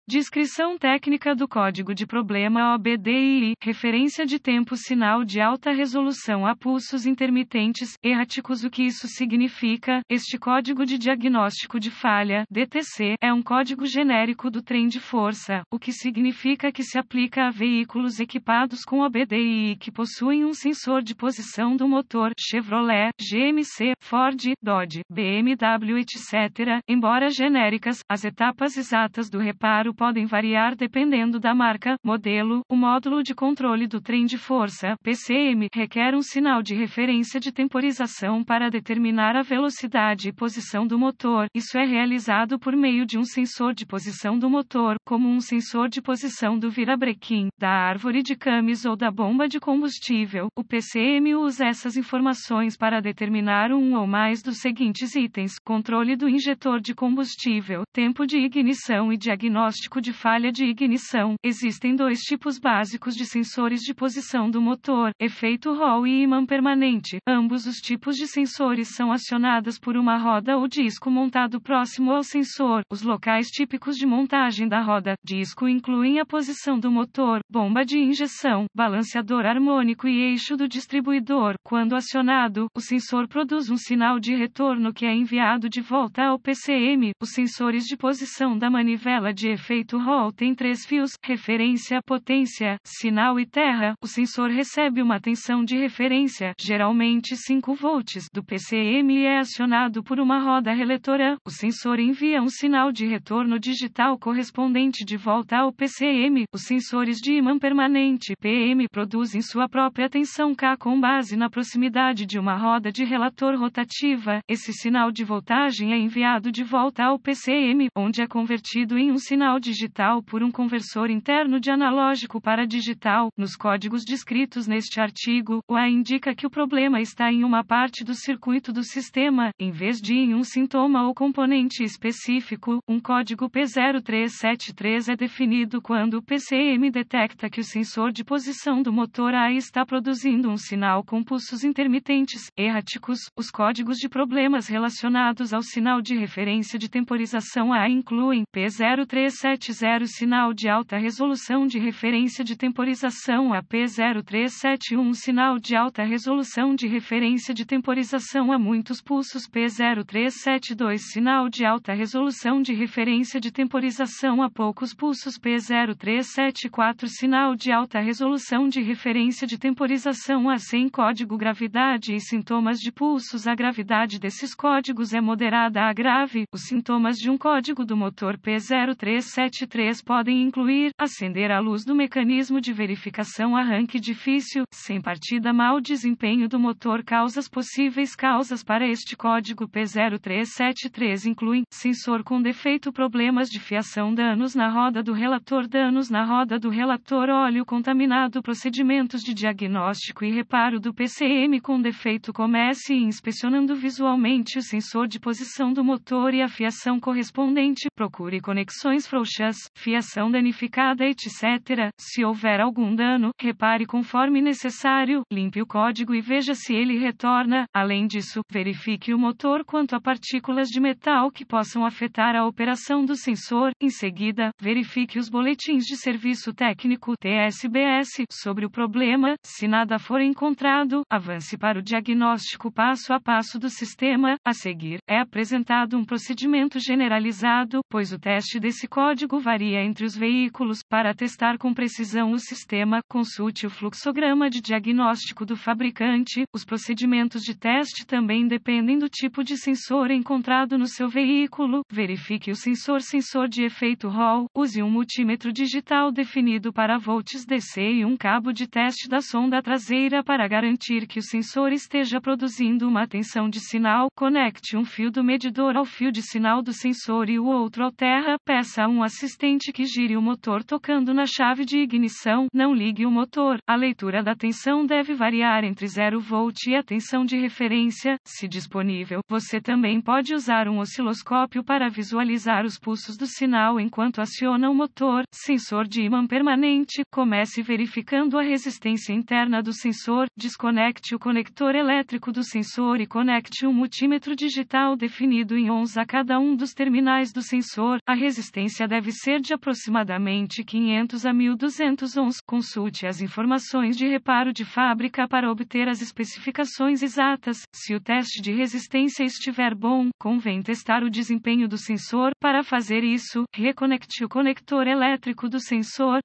Descrição técnica do código de problema OBDII, referência de tempo sinal de alta resolução a pulsos intermitentes, erráticos. O que isso significa? Este código de diagnóstico de falha, DTC, é um código genérico do trem de força, o que significa que se aplica a veículos equipados com OBDII que possuem um sensor de posição do motor, Chevrolet, GMC, Ford, Dodge, BMW, etc. Embora genéricas, as etapas exatas do reparo podem variar dependendo da marca, modelo. O módulo de controle do trem de força, PCM, requer um sinal de referência de temporização para determinar a velocidade e posição do motor. Isso é realizado por meio de um sensor de posição do motor, como um sensor de posição do virabrequim, da árvore de Camis ou da bomba de combustível. O PCM usa essas informações para determinar um ou mais dos seguintes itens: controle do injetor de combustível, tempo de ignição e diagnóstico de falha de ignição. Existem dois tipos básicos de sensores de posição do motor: efeito Hall e ímã permanente. Ambos os tipos de sensores são acionados por uma roda ou disco montado próximo ao sensor. Os locais típicos de montagem da roda disco incluem a posição do motor, bomba de injeção, balanceador harmônico e eixo do distribuidor. Quando acionado, o sensor produz um sinal de retorno que é enviado de volta ao PCM. Os sensores de posição da manivela de efeito Hall têm 3 fios: referência, potência, sinal e terra. O sensor recebe uma tensão de referência, geralmente 5 volts, do PCM e é acionado por uma roda reletora. O sensor envia um sinal de retorno digital correspondente de volta ao PCM. Os sensores de ímã permanente, PM, produzem sua própria tensão K com base na proximidade de uma roda de relator rotativa. Esse sinal de voltagem é enviado de volta ao PCM, onde é convertido em um sinal digital por um conversor interno de analógico para digital. Nos códigos descritos neste artigo, o A indica que o problema está em uma parte do circuito do sistema, em vez de em um sintoma ou componente específico. Um código P0373 é definido quando o PCM detecta que o sensor de posição do motor A está produzindo um sinal com pulsos intermitentes, erráticos. Os códigos de problemas relacionados ao sinal de referência de temporização A incluem P0370 sinal de alta resolução de referência de temporização a P0371 sinal de alta resolução de referência de temporização a muitos pulsos P0372 sinal de alta resolução de referência de temporização a poucos pulsos P0374 sinal de alta resolução de referência de temporização a 100 código gravidade e sintomas de pulsos. A gravidade desses códigos é moderada a grave. Os sintomas de um código do motor P0373 podem incluir acender a luz do mecanismo de verificação, arranque difícil, sem partida, mau desempenho do motor. Causas possíveis. Causas para este código P0373 incluem sensor com defeito, problemas de fiação, danos na roda do relator, danos na roda do relator, óleo contaminado, procedimentos de diagnóstico e reparo do PCM com defeito. Comece inspecionando visualmente o sensor de posição do motor e a fiação correspondente. Procure conexões frouxas, fiação danificada, etc. Se houver algum dano, repare conforme necessário, limpe o código e veja se ele retorna. Além disso, verifique o motor quanto a partículas de metal que possam afetar a operação do sensor. Em seguida, verifique os boletins de serviço técnico (TSBS) sobre o problema. Se nada for encontrado, avance para o diagnóstico passo a passo do sistema. A seguir, é apresentado um procedimento generalizado, pois o teste desse código varia entre os veículos. Para testar com precisão o sistema, consulte o fluxograma de diagnóstico do fabricante. Os procedimentos de teste também dependem do tipo de sensor encontrado no seu veículo. Verifique o sensor de efeito Hall. Use um multímetro digital definido para volts DC e um cabo de teste da sonda traseira para garantir que o sensor esteja produzindo uma tensão de sinal. Conecte um fio do medidor ao fio de sinal do sensor e o outro ao terra. Peça a um assistente que gire o motor tocando na chave de ignição. Não ligue o motor. A leitura da tensão deve variar entre 0 volt e a tensão de referência. Se disponível, você também pode usar um osciloscópio para visualizar os pulsos do sinal enquanto aciona o motor. Sensor de ímã permanente. Comece verificando a resistência interna do sensor. Desconecte o conector elétrico do sensor e conecte um multímetro digital definido em ohms a cada um dos terminais do sensor. A resistência deve deve ser de aproximadamente 500 a 1200 ohms. Consulte as informações de reparo de fábrica para obter as especificações exatas. Se o teste de resistência estiver bom, convém testar o desempenho do sensor. Para fazer isso, reconecte o conector elétrico do sensor.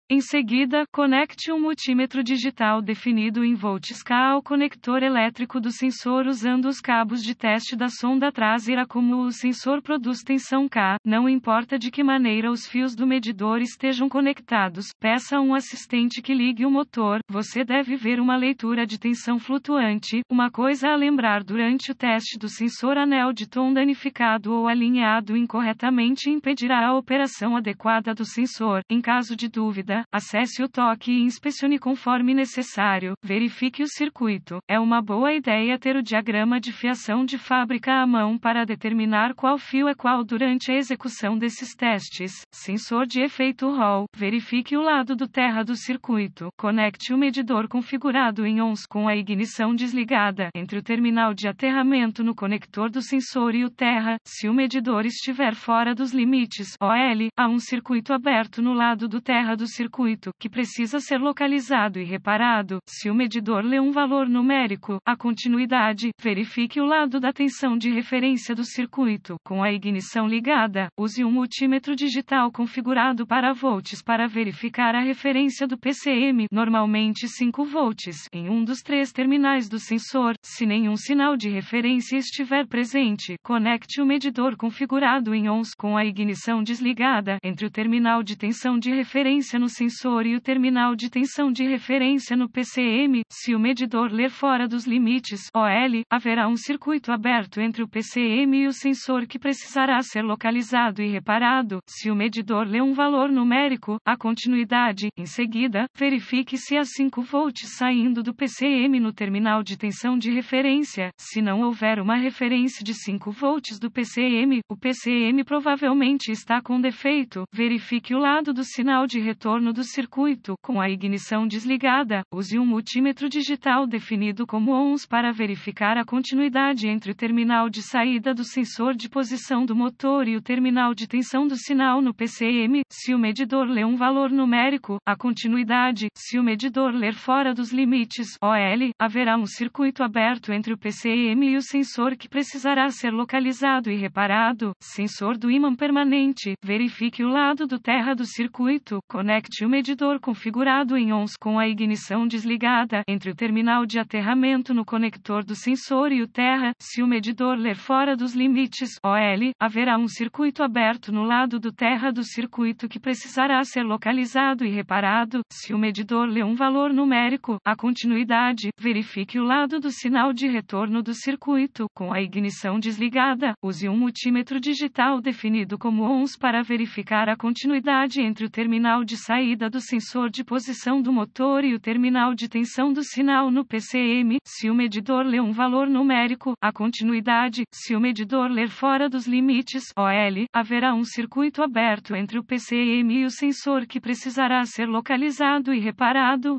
Em seguida, conecte um multímetro digital definido em volts K ao conector elétrico do sensor usando os cabos de teste da sonda traseira. Como o sensor produz tensão K, não importa de que maneira os fios do medidor estejam conectados, peça a um assistente que ligue o motor. Você deve ver uma leitura de tensão flutuante. Uma coisa a lembrar durante o teste do sensor: anel de tom danificado ou alinhado incorretamente impedirá a operação adequada do sensor. Em caso de dúvida, acesse o toque e inspecione conforme necessário. Verifique o circuito. É uma boa ideia ter o diagrama de fiação de fábrica à mão para determinar qual fio é qual durante a execução desses testes. Sensor de efeito Hall. Verifique o lado do terra do circuito. Conecte o medidor configurado em ohms com a ignição desligada entre o terminal de aterramento no conector do sensor e o terra. Se o medidor estiver fora dos limites OL, há um circuito aberto no lado do terra do circuito, que precisa ser localizado e reparado. Se o medidor lê um valor numérico, a continuidade, verifique o lado da tensão de referência do circuito. Com a ignição ligada, use um multímetro digital configurado para volts para verificar a referência do PCM, normalmente 5 volts, em um dos 3 terminais do sensor. Se nenhum sinal de referência estiver presente, conecte o medidor configurado em ohms com a ignição desligada entre o terminal de tensão de referência no sensor e o terminal de tensão de referência no PCM. Se o medidor ler fora dos limites OL, haverá um circuito aberto entre o PCM e o sensor que precisará ser localizado e reparado. Se o medidor lê um valor numérico, a continuidade. Em seguida, verifique se há 5 volts saindo do PCM no terminal de tensão de referência. Se não houver uma referência de 5 volts do PCM, o PCM provavelmente está com defeito. Verifique o lado do sinal de retorno do circuito. Com a ignição desligada, use um multímetro digital definido como ohms para verificar a continuidade entre o terminal de saída do sensor de posição do motor e o terminal de tensão do sinal no PCM. Se o medidor lê um valor numérico, a continuidade. Se o medidor ler fora dos limites OL, haverá um circuito aberto entre o PCM e o sensor que precisará ser localizado e reparado. Sensor do ímã permanente. Verifique o lado do terra do circuito. Conecte o medidor configurado em ohms com a ignição desligada entre o terminal de aterramento no conector do sensor e o terra. Se o medidor ler fora dos limites OL, haverá um circuito aberto no lado do terra do circuito que precisará ser localizado e reparado. Se o medidor lê um valor numérico, a continuidade. Verifique o lado do sinal de retorno do circuito. Com a ignição desligada, use um multímetro digital definido como ohms para verificar a continuidade entre o terminal de saída do sensor de posição do motor e o terminal de tensão do sinal no PCM. Se o medidor lê um valor numérico, a continuidade. Se o medidor ler fora dos limites OL, haverá um circuito aberto entre o PCM e o sensor que precisará ser localizado e reparado.